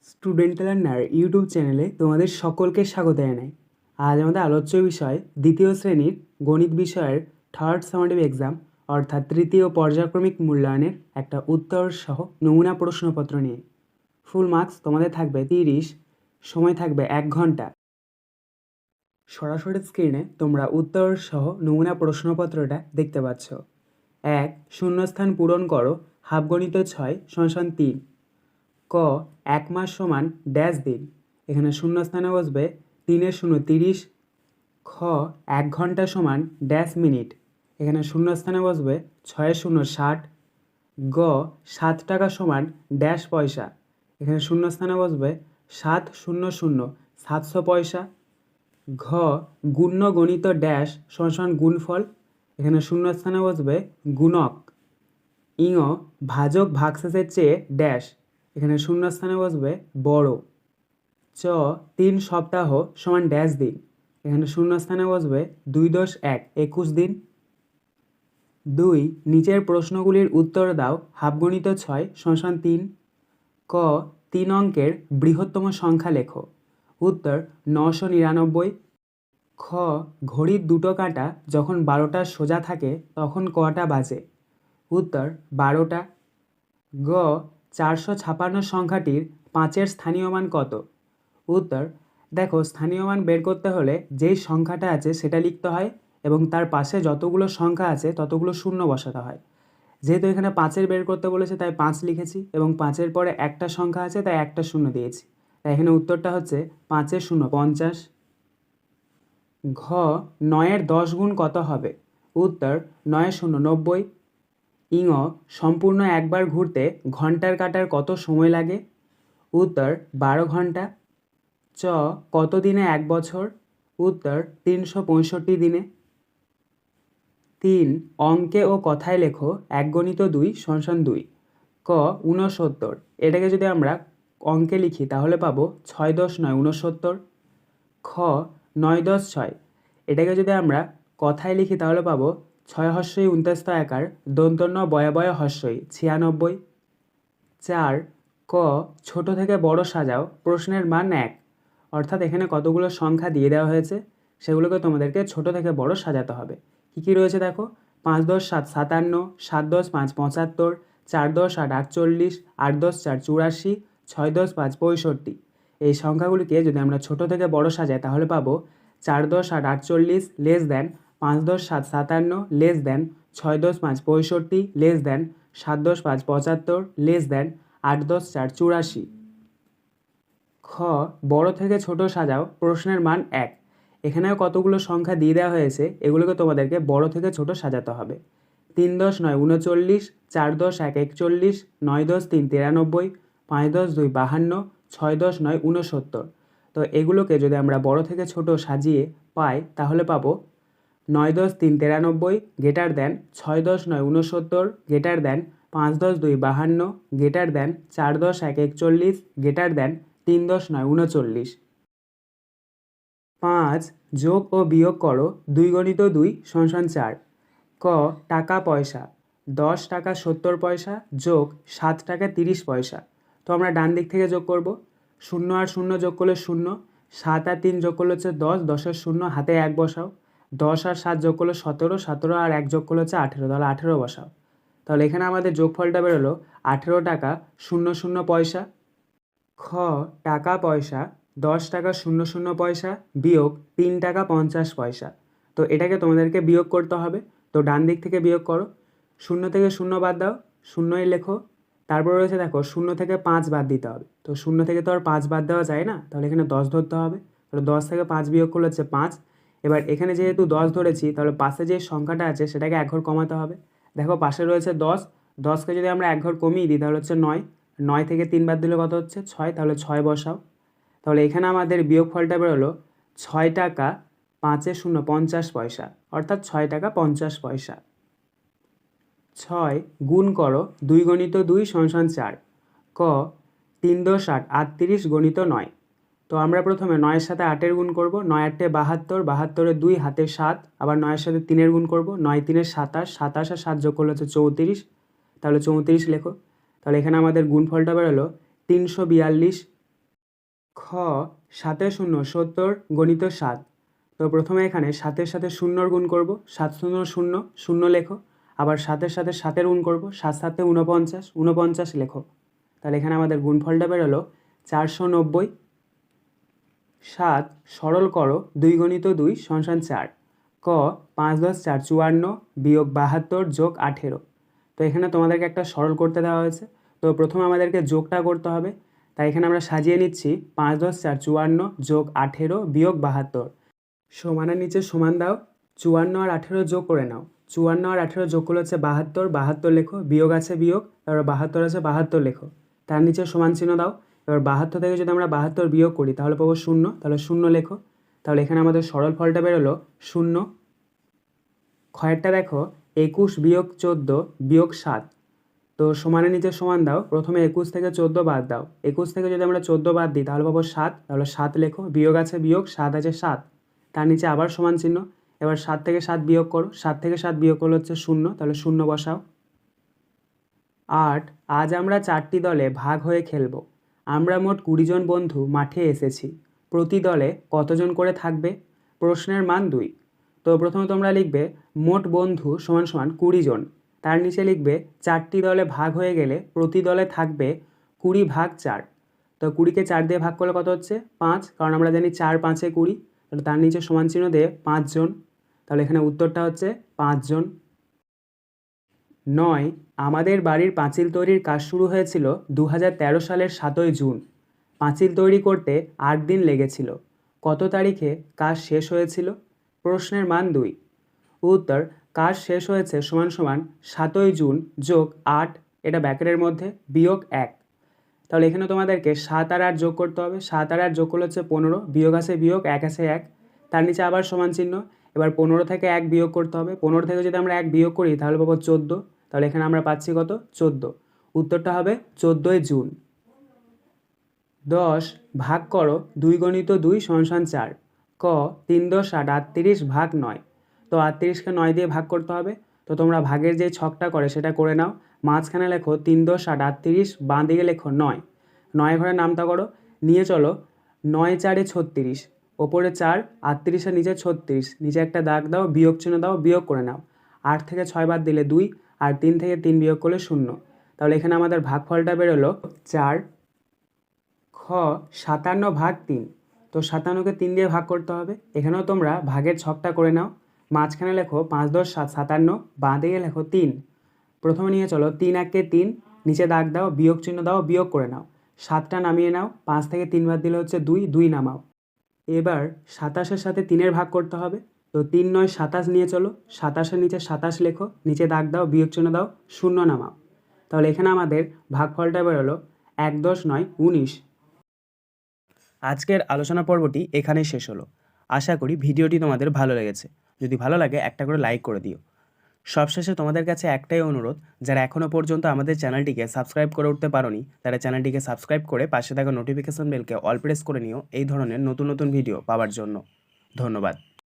Student learner YouTube চ্যানেলে তোমাদের সকলকে স্বাগত জানাই। আজ আমাদের আলোচ্য বিষয় দ্বিতীয় শ্রেণীর গণিত বিষয়ের থার্ড সামেটিভ এক্সাম অর্থাৎ তৃতীয় পর্যায়ক্রমিক মূল্যায়নের একটা উত্তর সহ নমুনা প্রশ্নপত্র নিয়ে। ফুল মার্কস তোমাদের থাকবে 30, সময় থাকবে 1 ঘন্টা। সরাসরি স্ক্রিনে তোমরা উত্তর সহ নমুনা প্রশ্নপত্রটা দেখতে পাচ্ছ। 1. শূন্যস্থান পূরণ করো, হাফগণিত 6 = 3। ক 1 মাস সমান ড্যাশ দিন, এখানে শূন্যস্থানে বসবে 3 0 30। খ 1 ঘন্টা সমান ড্যাশ মিনিট, এখানে শূন্যস্থানে বসবে 6 0 60। গ 7 টাকা সমান ড্যাশ পয়সা, এখানে শূন্যস্থানে বসবে 7 0 0 700 পয়সা। ঘ গুণ্য গণিত ড্যাশ সমান গুণফল, এখানে শূন্যস্থানে বসবে গুণক। ইঙ ভাজক ভাগশেষের চেয়ে ড্যাশ, এখানে শূন্যস্থানে বসবে বড়। চ 3 সপ্তাহ সমান ড্যাশ দিন, এখানে শূন্যস্থানে বসবে 2 × 1 21 দিন। 2. নিচের প্রশ্নগুলির উত্তর দাও, হাফগণিত 6 = 3। ক 3 অঙ্কের বৃহত্তম সংখ্যা লেখো। উত্তর 999। খ ঘড়ির দুটো কাঁটা যখন 12টা সোজা থাকে তখন কটা বাজে। উত্তর 12টা। গ 456 সংখ্যাটির 5-এর স্থানীয় মান কত। উত্তর দেখো, স্থানীয় মান বের করতে হলে যেই সংখ্যাটা আছে সেটা লিখতে হয় এবং তার পাশে যতগুলো সংখ্যা আছে ততগুলো শূন্য বসাতে হয়। যেহেতু এখানে 5-এর বের করতে বলেছে তাই 5 লিখেছি এবং 5-এর পরে একটা সংখ্যা আছে তাই একটা শূন্য দিয়েছি। তাই এখানে উত্তরটা হচ্ছে 5 × 0 = 50। ঘ 9-এর 10 গুণ কত হবে। উত্তর 9 × 0 = 90। ইঙ সম্পূর্ণ একবার ঘুরতে ঘন্টার কাঁটার কত সময় লাগে। উত্তর 12 ঘন্টা। চ কত দিনে 1 বছর। উত্তর 365 দিনে। 3 অঙ্কে ও কথায় লেখো 1 × 2 = 2। ক 69, এটাকে যদি আমরা অঙ্কে লিখি তাহলে পাবো 6 × 10 = 69। খ 9 × 10 = 6, এটাকে যদি আমরা কথায় লিখি তাহলে পাবো 6 × 29 দন্ত্য ন বয় বয় হস্যই 96। 4 ক ছোট থেকে বড় সাজাও, প্রশ্নের মান 1। অর্থাৎ এখানে কতগুলো সংখ্যা দিয়ে দেওয়া হয়েছে সেগুলোকে তোমাদেরকে ছোট থেকে বড় সাজাতে হবে। কী কী রয়েছে দেখো, 5 × 10 = 57, 7 × 5 = 75, 4 × 10 = 48, 8 × 10 = 84, 6 × 10 = 65। এই সংখ্যাগুলিকে যদি আমরা ছোট থেকে বড় সাজাই তাহলে পাবো 4 × 10 = 48 less than, 5 × 10 = 57 less than, 6 × 10 = 65 less than, 7 × 10 = 75 less than, 8 × 10 = 84। খ বড় থেকে ছোট সাজাও, প্রশ্নের মান 1। এখানেও কতগুলো সংখ্যা দিয়ে দেওয়া হয়েছে, এগুলোকে তোমাদেরকে বড় থেকে ছোট সাজাতে হবে। 3 × 10 = 39, 4 × 10 = 41, 9 × 10 = 93, 5 × 10 = 52, 6 × 10 = 69। তো এগুলোকে যদি আমরা বড় থেকে ছোট সাজিয়ে পাই তাহলে পাবো 9 × 10 = 93 greater than, 6 × 10 = 69 greater than, 5 × 10 = 52 greater than, 4 × 10 = 41 greater than, 3 × 10 = 39। 5 যোগ ও বিয়োগ করো, 2 × 2 = 4। ক টাকা পয়সা 10 টাকা 70 পয়সা যোগ 7 টাকা 30 পয়সা। তো আমরা ডান দিক থেকে যোগ করব। 0 আর 0 যোগ করলে 0, 7 আর 3 যোগ করলে হচ্ছে 10, 10-এর 0 হাতে 1 বসাও। 10 আর 7 যোগ করলে 17, 17 আর 1 যোগ করলে হচ্ছে 18, তাহলে 18 বসাও। তাহলে এখানে আমাদের যোগফলটা বেরোলো 18 টাকা 00 পয়সা। খ টাকা পয়সা 10 টাকা 00 পয়সা বিয়োগ 3 টাকা 50 পয়সা। তো এটাকে তোমাদেরকে বিয়োগ করতে হবে। তো ডান দিক থেকে বিয়োগ করো, 0 থেকে 0 বাদ দাও, 0ই লেখো। তারপর রয়েছে দেখো 0 থেকে 5 বাদ দিতে হবে। তো 0 থেকে তো আর 5 বাদ দেওয়া যায় না, তাহলে এখানে 10 ধরতে হবে। তাহলে 10 থেকে 5 বিয়োগ করলে হচ্ছে 5। এবার এখানে যেহেতু 10 ধরেছি তাহলে পাশে যে সংখ্যাটা আছে সেটাকে 1 ঘর কমাতে হবে। দেখো পাশে রয়েছে 10, 10কে যদি আমরা 1 ঘর কমিয়ে দিই তাহলে হচ্ছে 9, 9 থেকে 3 বাদ দিলে কত হচ্ছে 6, তাহলে 6 বসাও। তাহলে এখানে আমাদের বিয়োগফলটা বেরোলো 6 টাকা 5 এ 0 50 পয়সা, অর্থাৎ 6 টাকা 50 পয়সা। 6 গুণ করো, 2 × 2 = 4। ক 3 × 10 = 8, 38 × 9। তো আমরা প্রথমে 9-এর সাথে 8-এর গুণ করব, 9 × 8 = 72, 72-এ 2 হাতে 7, আবার 9-এর সাথে 3-এর গুণ করব, 9 × 3 = 27, 27 আর 7 যোগ করলে হচ্ছে 34, তাহলে 34 লেখো। তাহলে এখানে আমাদের গুণফলটা বেরোলো 342। খ 7 শূন্য 70 গণিত 7। তো প্রথমে এখানে 7-এর সাথে শূন্যর গুণ করব, 7 শূন্য 0 0 লেখো। আবার 7-এর সাথে 7-এর গুণ করব, 7 7 49 49 লেখো। তাহলে এখানে আমাদের গুণফলটা বেরোলো 490। 7 সরল করো 2 গণিত 2 সমান 4। ক 5 10 4 54 বিয়োগ 72 যোগ 18। তো এখানে তোমাদেরকে একটা সরল করতে দেওয়া হয়েছে। তো প্রথমে আমাদেরকে যোগটা করতে হবে, তাই এখানে আমরা সাজিয়ে নিচ্ছি 5 10 4 54 যোগ 18 বিয়োগ 72। সমানের নিচে সমান দাও, 54 আর 18 যোগ করে নাও। 54 আর 18 যোগ করলে হচ্ছে 72, 72 লেখো। বিয়োগ আছে বিয়োগ, তারপর 72 আছে 72 লেখো। তার নিচে সমান চিহ্ন দাও। এবার 72 থেকে যদি আমরা 72 বিয়োগ করি তাহলে পাবো 0, তাহলে 0 লেখো। তাহলে এখানে আমাদের সরল ফলটা বেরোলো 0। ক্ষয়েরটা দেখো 21 বিয়োগ 14 বিয়োগ 7। তো সমানের নিচে সমান দাও, প্রথমে 21 থেকে 14 বাদ দাও। 21 থেকে যদি আমরা 14 বাদ দিই তাহলে পাবো 7, তাহলে 7 লেখো। বিয়োগ আছে বিয়োগ, 7 আছে 7। তার নিচে আবার সমান চিহ্ন। এবার 7 থেকে 7 বিয়োগ করো, 7 থেকে 7 বিয়োগ করলে হচ্ছে 0, তাহলে 0 বসাও। 8 আজ আমরা 4টি দলে ভাগ হয়ে খেলব। আমরা মোট 20 জন বন্ধু মাঠে এসেছি। প্রতি দলে কতজন করে থাকবে? প্রশ্নের মান 2। তো প্রথমে তোমরা লিখবে মোট বন্ধু সমান সমান 20 জন। তার নিচে লিখবে 4টি দলে ভাগ হয়ে গেলে প্রতি দলে থাকবে 20 ভাগ 4। তো 20কে 4 দিয়ে ভাগ করলে কত হচ্ছে? 5, কারণ আমরা জানি 4 5 20। তাহলে তার নিচে সমান চিহ্ন দিয়ে 5 জন। তাহলে এখানে উত্তরটা হচ্ছে 5 জন। 9 আমাদের বাড়ির পাঁচিল তৈরির কাজ শুরু হয়েছিল 2013 সালের 7ই জুন। পাঁচিল তৈরি করতে 8 দিন লেগেছিল। কত তারিখে কাজ শেষ হয়েছিল? প্রশ্নের মান 2। উত্তর কাজ শেষ হয়েছে সমান সমান 7ই জুন যোগ 8, এটা ব্র্যাকেটের মধ্যে, বিয়োগ 1। তাহলে এখানে তোমাদেরকে 7 আর 8 যোগ করতে হবে। 7 আর 8 যোগ করলে হচ্ছে 15, বিয়োগ আছে বিয়োগ, 1 আছে 1। তার নিচে আবার সমান চিহ্ন। এবার 15 থেকে 1 বিয়োগ করতে হবে। 15 থেকে যদি আমরা 1 বিয়োগ করি তাহলে পাবো 14। তাহলে এখানে আমরা পাচ্ছি কত? 14। উত্তরটা হবে 14ই জুন। 10 ভাগ করো 2 গণিত 2 সমান 4। ক 3 10 38 ভাগ 9। তো 38কে 9 দিয়ে ভাগ করতে হবে। তো তোমরা ভাগের যে ছকটা করে সেটা করে নাও। মাঝখানে লেখো 3 10 38, বাঁ দিকে লেখো 9। 9 ঘরে নামতা করো, নিয়ে চলো 9 4 36, ওপরে 4, 38-এর নিচে 36, নিচে একটা দাগ দাও, বিয়োগ চিহ্ন দাও, বিয়োগ করে নাও। 8 থেকে 6 বাদ দিলে 2, আর 3 থেকে 3 বিয়োগ করলে 0। তাহলে এখানে আমাদের ভাগফলটা বেরোলো 4। খ 57 ভাগ 3। তো 57কে 3 দিয়ে ভাগ করতে হবে। এখানেও তোমরা ভাগের ছকটা করে নাও। মাঝখানে লেখো 5 10 7 57, বাঁ দিকে লেখো 3। প্রথমে নিয়ে চলো 3 1 কে 3, নিচে দাগ দাও, বিয়োগ চিহ্ন দাও, বিয়োগ করে নাও। 7টা নামিয়ে নাও, 5 থেকে 3 বাদ দিলে হচ্ছে 2, 2 নামাও। এবার 27-এর সাথে 3-এর ভাগ করতে হবে। তো 3 9 27 নিয়ে চলো, 27-এর নিচে 27 লেখো, নিচে দাগ দাও, বিয়োগ চিহ্ন দাও, 0 নামাও। তাহলে এখানে আমাদের ভাগফলটা বেরোলো 1 10 9 19। আজকের আলোচনা পর্বটি এখানেই শেষ হলো। আশা করি ভিডিওটি তোমাদের ভালো লেগেছে। যদি ভালো লাগে একটা করে লাইক করে দিও। সবশেষে তোমাদের কাছে একটাই অনুরোধ, যারা এখনও পর্যন্ত আমাদের চ্যানেলটিকে সাবস্ক্রাইব করে উঠতে পারোনি তারা চ্যানেলটিকে সাবস্ক্রাইব করে পাশে থাকা নোটিফিকেশন বেলকে অল প্রেস করে নিও এই ধরনের নতুন নতুন ভিডিও পাওয়ার জন্য। ধন্যবাদ।